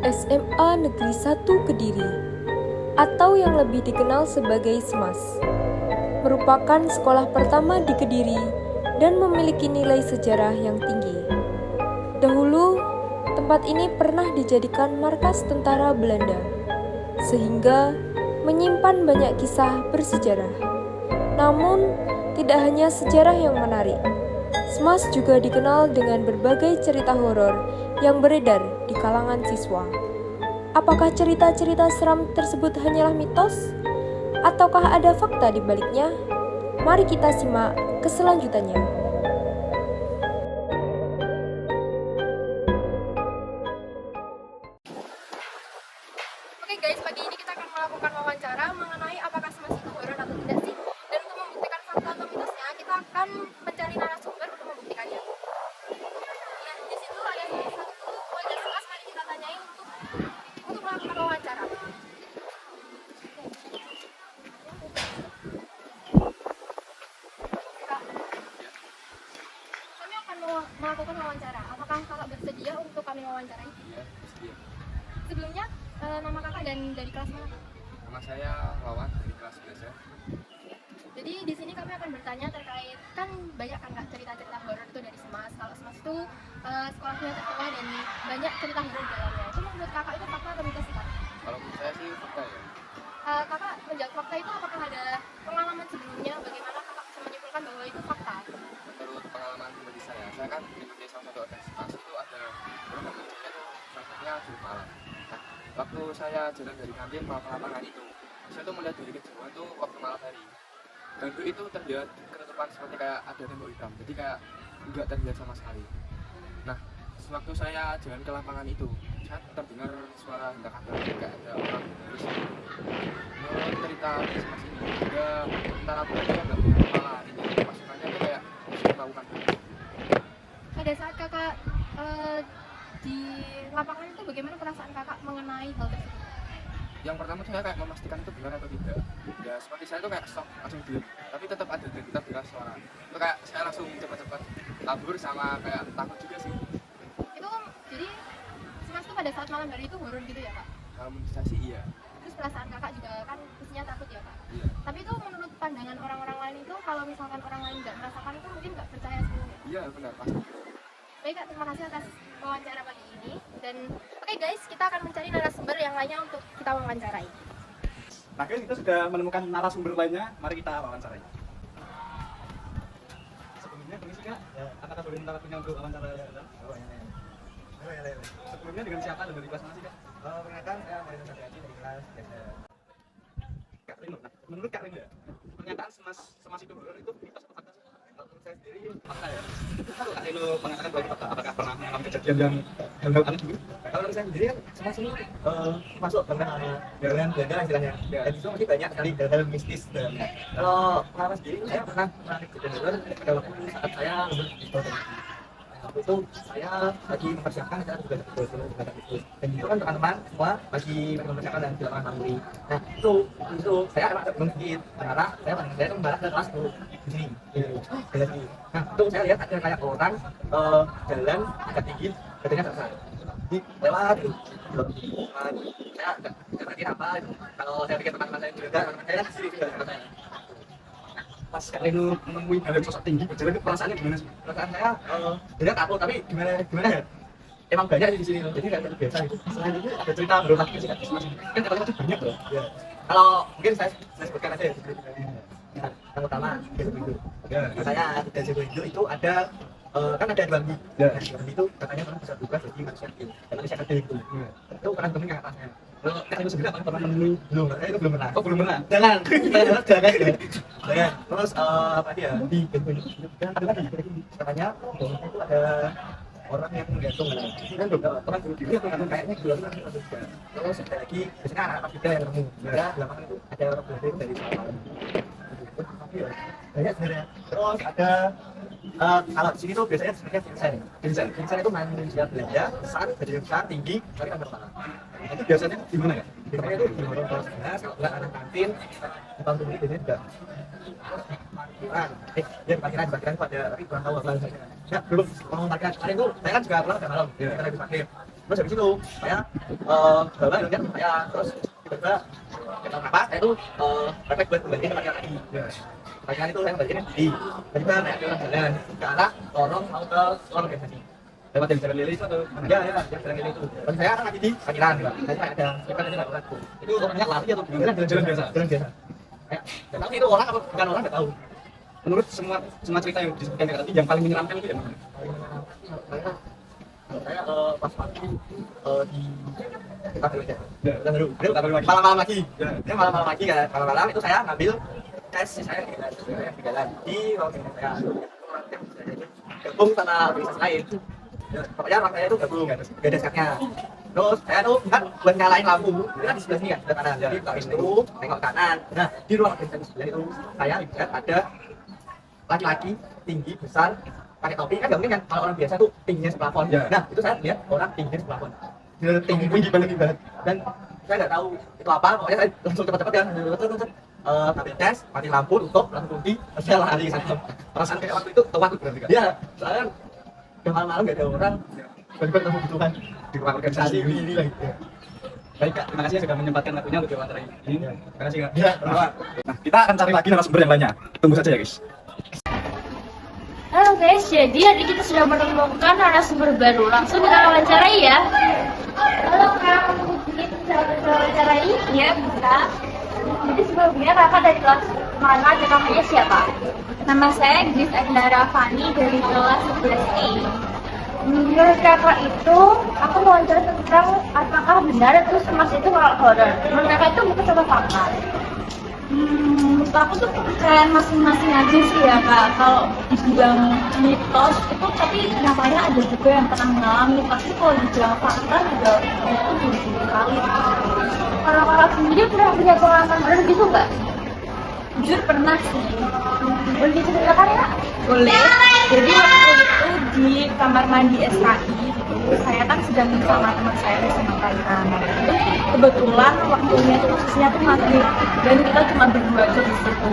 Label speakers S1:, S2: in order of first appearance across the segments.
S1: SMA Negeri 1 Kediri, atau yang lebih dikenal sebagai SMAS, merupakan sekolah pertama di Kediri dan memiliki nilai sejarah yang tinggi. Dahulu, tempat ini pernah dijadikan markas tentara Belanda, sehingga menyimpan banyak kisah bersejarah. Namun, tidak hanya sejarah yang menarik, SMAS juga dikenal dengan berbagai cerita horor yang beredar di kalangan siswa. Apakah cerita-cerita seram tersebut hanyalah mitos? Ataukah ada fakta di baliknya? Mari kita simak keselanjutannya. Oke guys, pagi ini kita akan melakukan wawancara mengenai apakah SMAS itu horor atau tidak sih. Dan untuk membuktikan fakta atau mitosnya, kita akan mencari narasumber untuk membuktikannya. Nah, di situ ada salah satu warga SMAS, mari kita tanyai untuk melakukan wawancara. Kak, kami akan melakukan wawancara. Apakah kakak bersedia untuk kami wawancarai?
S2: Ya, sedia.
S1: Sebelumnya, nama kakak dan dari kelas mana?
S2: Nama saya Wawan dari kelas 11 ya.
S1: Jadi di sini kami akan bertanya terkait, kan banyak kan kak cerita-cerita horor itu dari SMAS. Kalau SMAS itu sekolahnya tertua dan banyak cerita horor di dalamnya. Itu menurut kakak itu fakta atau mitos sih kak?
S2: Kalau menurut saya sih fakta ya.
S1: Kakak menjawab fakta itu apakah ada pengalaman sebelumnya? Bagaimana kakak bisa menyimpulkan bahwa itu fakta?
S2: Menurut pengalaman pribadi saya kan mengikuti salah satu organisasi itu ada program kerjanya itu contohnya juru malam. Nah, waktu saya jalan dari kantin mau ke lapangan itu, saya tuh melihat dari kejauhan tuh waktu malam hari. Gandul itu terlihat ketutupan seperti kayak ada tembok hitam, jadi kayak nggak terlihat sama sekali. Nah, sewaktu saya jalan ke lapangan itu, saya terdengar suara hentakan kayak ada orang terus. Menurut cerita di SMAS ini, ada tentara Belanda yang nggak punya kepala, ini pasukannya tuh kayak melakukan.
S1: Pada saat kakak di lapangan itu bagaimana perasaan kakak mengenai hal tersebut?
S2: Yang pertama saya kayak memastikan itu benar atau tidak. Ya seperti saya tuh kayak shock, langsung diam. Tapi tetap ada dengar suara. Itu kayak saya langsung cepat-cepat kabur sama kayak takut juga sih.
S1: Itu jadi SMAS itu pada saat malam hari itu horor gitu ya kak?
S2: Kalau menurut saya sih iya.
S1: Terus perasaan kakak juga kan pastinya takut ya kak?
S2: Iya.
S1: Tapi itu menurut pandangan orang-orang lain itu kalau misalkan orang lain nggak merasakan itu mungkin nggak percaya sepenuhnya.
S2: Iya benar pasti.
S1: Baik kak, terima kasih atas wawancara pagi ini. Dan oke guys, kita akan mencari narasumber yang lainnya untuk kita wawancarai.
S3: Nah guys, kita sudah menemukan narasumber lainnya, mari kita wawancarai. Sebelumnya permisi kak, apakah boleh minta waktunya untuk wawancara? Sebelumnya dengan siapa dan dari kelas mana sih kak?
S4: Perkenalkan, saya Mario Satriaji dari kelas Desa.
S3: Kak Rino. Nah, menurut Kak Rino, pernyataan semas itu horor itu mitos atau fakta sih?
S4: Kalau menurut saya sendiri,
S3: Fakta ya. Kalau Kak Rino mengatakan bahwa itu fakta, apakah pernah mengalami kejadian yang hal-hal aneh gitu?
S4: kalau menurut saya sendiri kan semua sini masuk karena jalan Belanda istilahnya. Dan itu masih banyak sekali hal-hal mistis dalamnya. Kalau pengalaman sendiri, saya pernah mengalami kejadian horor pada waktu saat saya lulus di sekolah. Waktu itu saya lagi mempersiapkan acara tugas itu, dan itu kan teman-teman semua lagi mempersiapkan dan di lapangan mandiri. Nah itu saya agak bingung sedikit karena saya tuh mengarah ke kelas di sini, di sini. Nah itu saya lihat ada kayak orang jalan agak tinggi, katanya besar. Jadi lewat itu, saya nggak ngerti apa itu. Kalau saya pikir teman-teman saya juga, teman-teman saya di sini juga saya.
S3: Pas Kak Rino menemui hal yang sosok tinggi, berjalan itu perasaannya gimana sih?
S4: Perasaan saya tidak takut, tapi gimana ya, emang banyak di sini loh, jadi nggak biasa gitu. Selain itu ada cerita horor lagi sih kan,
S3: Kan tempat itu banyak loh.
S4: ya. Kalau mungkin saya sebutkan aja ya. Nah, yang pertama Desa Berindu.
S3: Ya,
S4: Saya di Desa Berindu itu ada kan ada dua minggu.
S3: Ya.
S4: Nah, dua itu katanya orang bisa berubah jadi manusia kecil dan manusia kecil itu. Itu pernah temen yang atasnya. Kalau
S3: Kak Rino sendiri apa pernah menemui?
S4: belum, saya itu belum pernah.
S3: Oh belum pernah.
S4: Jangan, jangan. Terus apa dia di Bengkulu dan ada lagi katanya itu ada orang yang menggantung kan beberapa orang bunuh diri atau kayaknya dua orang atau tiga. Terus ada lagi biasanya anak-anak kita yang nemu. Ya, di lapangan itu ada orang Belanda itu dari Salman. Banyak sebenarnya. Terus ada kalau di sini tuh biasanya sebenarnya Vincent. Vincent itu manusia Belanda, besar, badannya besar, tinggi, tapi kan berkepala.
S3: Itu biasanya di mana ya?
S4: Biasanya itu di warung kelas 11, kalau nggak anak kantin, di bangku ini biasanya juga. Parkiran, ya parkiran itu ada, tapi kurang tahu apa. Ya belum mau parkiran. Kemarin tuh saya kan juga pulang agak malam, karena habis parkir. Terus habis itu saya bawa kan saya terus tiba-tiba kita apa saya tuh refleks buat kembaliin ke laki laki itu saya kembaliin di tiba-tiba ada orang jalan ke arah lorong mau ke lorong organisasi lewat yang jalan lele itu atau ya yang jalan lele itu dan saya kan lagi di parkiran saya ada bukan ada orang itu orangnya lari atau gimana jalan biasa nggak tahu itu orang atau bukan orang nggak tahu.
S3: Menurut semua cerita yang disebutkan tadi yang paling menyeramkan itu yang mana?
S4: Saya pas pagi di kita dulu aja.
S3: Kita baru lagi.
S4: Malam-malam lagi. Ini malam-malam lagi kan. Malam-malam itu saya ngambil tes saya di jalan di organisasi saya. Gabung sama organisasi lain. Pokoknya orang saya itu gabung, gak ada skaknya. Terus saya tuh kan buat nyalain lampu, itu kan di sebelah sini kan, sebelah kanan. Jadi kalau itu tengok kanan. Nah di ruang organisasi sebelah itu saya lihat ada laki-laki tinggi besar pakai topi kan nggak mungkin kan kalau orang biasa tuh tingginya seplafon. Nah itu saya lihat orang tingginya seplafon, tinggi banget dan saya nggak tahu itu apa. Pokoknya saya langsung cepat-cepat ya ambil tes, mati lampu, tutup, langsung kunci, saya lari ke sana.
S3: Perasaan kayak waktu itu tewat berarti kan?
S4: Ya saya udah malam-malam nggak ada orang, tiba-tiba ketemu gitu kan
S3: Di ruang organisasi
S4: ini lagi.
S3: Baik Kak, terima kasih sudah menyempatkan waktunya untuk diwawancara ini. Terima kasih Kak.
S4: Ya,
S3: Nah, kita akan cari lagi narasumber yang lainnya. Tunggu saja ya guys.
S5: Halo guys, jadi hari kita sudah menemukan narasumber baru. Langsung kita wawancarai ya. Halo Kak, bisa wawancarai? Ya, bisa. Jadi sebelumnya kakak dari kelas mana dan namanya siapa? Nama saya Grace Andara Fani dari kelas 11A. Menurut kakak itu, aku mau wawancara tentang apakah benar itu Mas itu horor. Menurut kakak itu bukan sama fakta. Menurut aku tuh kepercayaan masing-masing aja sih ya Kak. Kalau dibilang mitos itu tapi namanya ada juga yang pernah mengalami. Pasti kalau dibilang fakta juga itu dulu kali. Kalau kakak sendiri pernah punya pengalaman horor gitu nggak? Jujur pernah sih. Boleh diceritakan ya? Boleh. Jadi waktu itu di kamar mandi SKI, saya kan sedang bersama teman saya bersama kalian. Kebetulan waktunya itu posisinya tuh maghrib dan kita cuma berdua aja di situ.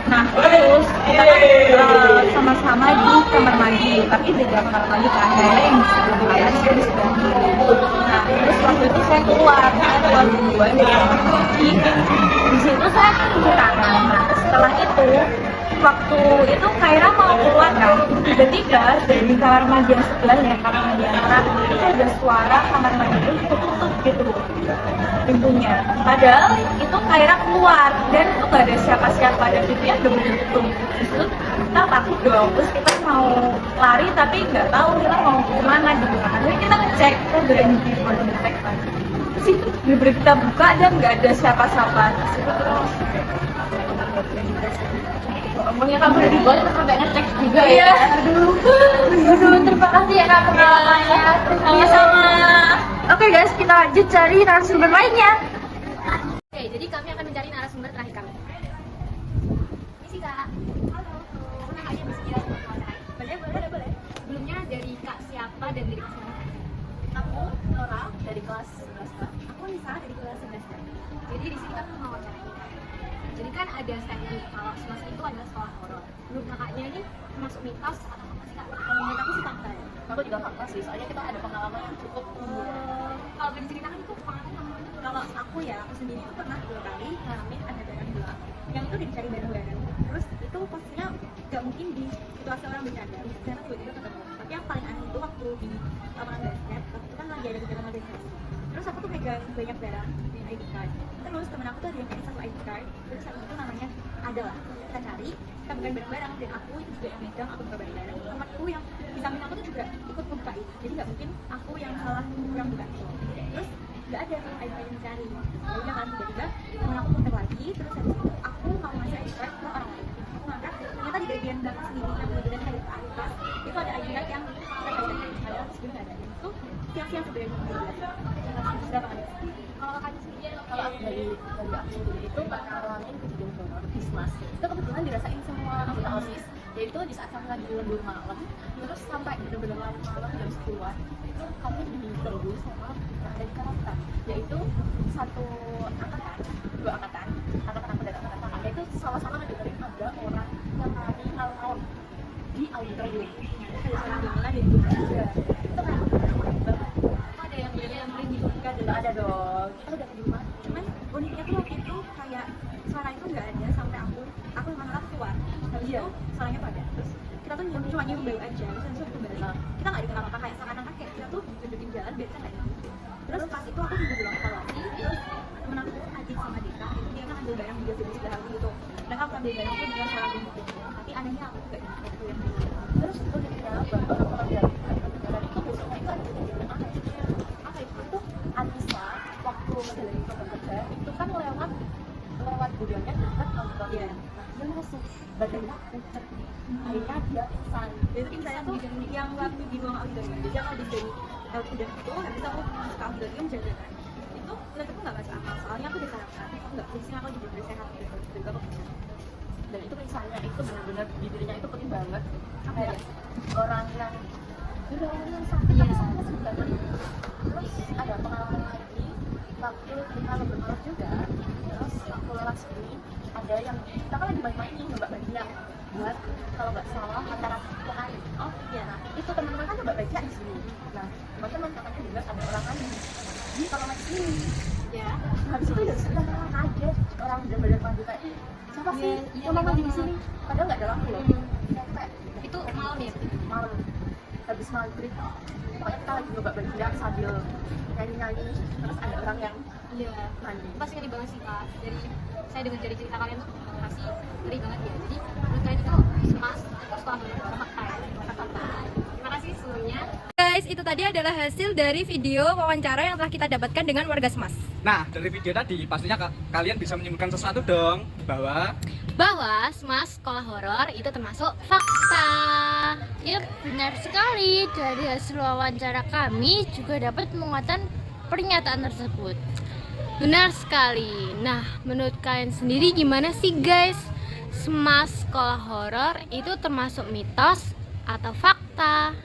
S5: Nah terus kita kan sama-sama di kamar mandi, tapi beda kamar mandi kan ada yang di sebelah kanan dan di sebelah kiri. Nah terus waktu itu saya keluar duluan dari kamar mandi. Di situ saya kan di kanan. Nah setelah itu waktu itu Kaira mau keluar kan, tiba-tiba dari kamar mandi yang sebelah ya kamar mandi antara itu ada suara kamar mandi itu tutup gitu pintunya. Padahal itu Kaira keluar dan itu gak ada siapa-siapa dan pintunya udah tutup. Terus kita takut dong, terus kita mau lari tapi nggak tahu kita mau kemana gitu kan. Jadi kita ngecek, kita berhenti buat ngecek kan. Terus itu bener kita buka dan nggak ada siapa-siapa. Terus itu terus ngomongnya kamu udah dibuat terus sampai ngecek juga ya. Aduh, terima kasih ya Kak pengalamannya. Sama-sama. Oke guys, kita lanjut cari narasumber lainnya.
S6: Oke, jadi kami akan mencari narasumber terakhir kami. Misi Kak. Halo. Kakaknya Miss Kia. Boleh. Sebelumnya dari Kak siapa dan dari kelas mana? Aku Nora dari kelas 11 Kak. Aku Nisa dari kelas 11 Kak. Jadi di sini kan mau wawancara ini. Jadi kan ada statement kalau Mas itu adalah sekolah horor. Menurut kakaknya ini termasuk mitos atau apa sih Kak? Kalau menurut aku sih fakta ya.
S7: Aku juga fakta sih, soalnya kita ada pengalaman yang cukup
S6: Kalau boleh diceritakan itu pengalaman apa? Kalau aku ya, aku sendiri itu pernah 2 kali ngalamin ada barang hilang yang itu udah dicari bareng-bareng. Terus itu posisinya nggak mungkin di situasi orang bercanda, karena tiba-tiba ketemu. Tapi yang paling aneh itu waktu di lapangan basket, waktu itu kan lagi ada kegiatan organisasi. Terus aku tuh pegang banyak barang di ID card. Terus temen aku tuh ada yang pegang satu ID card. Terus satu itu namanya adalah kita cari, kita pegang bareng-bareng dan aku itu juga yang megang, aku buka bareng-bareng. Temanku yang di samping aku tuh juga ikut membuka itu. Jadi nggak mungkin aku yang salah kurang buka. Terus nggak ada ID card yang dicari. Ya udah kan tiba-tiba temen aku muter lagi. Terus habis itu aku mau ngasih ID card ke orang lain. Aku ngangkat, ternyata di bagian belakang sendiri yang benar-benar ada atas itu ada ID card yang saya pegang. Padahal sebelumnya nggak ada. Itu siang-siang sebenarnya berapa kali?
S7: kalau kakaknya sendiri, kalau aku dari aku sendiri itu pernah ngalamin kejadian horor di SMAS. Itu kebetulan dirasain semua anggota OSIS, yaitu di saat kami lagi lembur malam, terus sampai benar-benar malam jam 10-an itu kami diganggu sama ada di karakter, yaitu satu angkatan, 2 angkatan aku dan angkatan kakaknya itu sama-sama ngedengerin ada orang yang nari malam di auditorium. Ada suara gamelan dan juga itu kayak banget. Ada yang kita udah di rumah.
S6: Cuman uniknya tuh waktu itu kayak suara itu nggak ada sampai aku sama Nala keluar. Habis itu suaranya tuh ada. Terus kita tuh cuma nyium bau aja. Terus habis itu kembali. Kita nggak dikenal apa kayak seakan-akan kayak kita tuh ditunjukin jalan biar kita nggak dikenal. Terus pas itu aku juga bilang evaluasi. Terus temen aku Adit sama Dika itu dia kan ambil barang juga di sebelah aku gitu. Mereka aku ambil barang tuh dengan cara begitu. Tapi anehnya aku nggak gitu yang
S7: Terus uniknya orang-orang dari negara itu besoknya itu ada kejadian aneh. Apa itu Anissa waktu menjalani program kerja itu kan lewat gudangnya dekat auditorium. Nah dia masuk badannya pucat. Akhirnya dia pingsan.
S6: Jadi tim saya tuh yang waktu di ruang auditorium. Jadi aku habis dari udah itu habis aku masuk ke auditorium jalan itu menurutku nggak masuk akal. Soalnya aku disarankan aku nggak pusing, aku jadi bersehat gitu. Juga aku
S7: Dan itu pingsannya itu benar-benar bibirnya itu putih banget. Kayak orang yang sakit tapi sakitnya sebentar. Terus ada pengalaman lagi waktu kita lebaran juga. Terus waktu lewat sini ada yang kita kan lagi main-main nih nyoba bagian buat kalau nggak salah antara petani. Oh iya, nah itu teman-teman kan nyoba bagian di sini. Nah teman-teman katanya juga ada orang lain di kalau main sini. Ya, habis itu ya sudah kaget orang benar-benar mandi kayak siapa sih yang mau mandi di sini? Padahal nggak ada lampu loh. Kayak
S5: Itu malam ya?
S7: malam habis maghrib pokoknya kita lagi nyoba bagian sambil nyanyi-nyanyi terus ada orang yang
S5: Iya.
S7: mandi.
S5: Pasti ngeri banget sih kak. Dari saya dengar dari cerita kalian tuh pasti ngeri banget ya. Jadi menurut kalian itu semas atau sekolah sama kayak terima kasih sebelumnya.
S1: Guys, itu tadi adalah hasil dari video wawancara yang telah kita dapatkan dengan warga Semas.
S3: Nah, dari video tadi pastinya kalian bisa menyimpulkan sesuatu dong bahwa
S5: Semas sekolah horor itu termasuk fakta. Ya benar sekali. Dari hasil wawancara kami juga dapat menguatkan pernyataan tersebut. Benar sekali. Nah, menurut kalian sendiri gimana sih guys? Semas sekolah horor itu termasuk mitos atau fakta?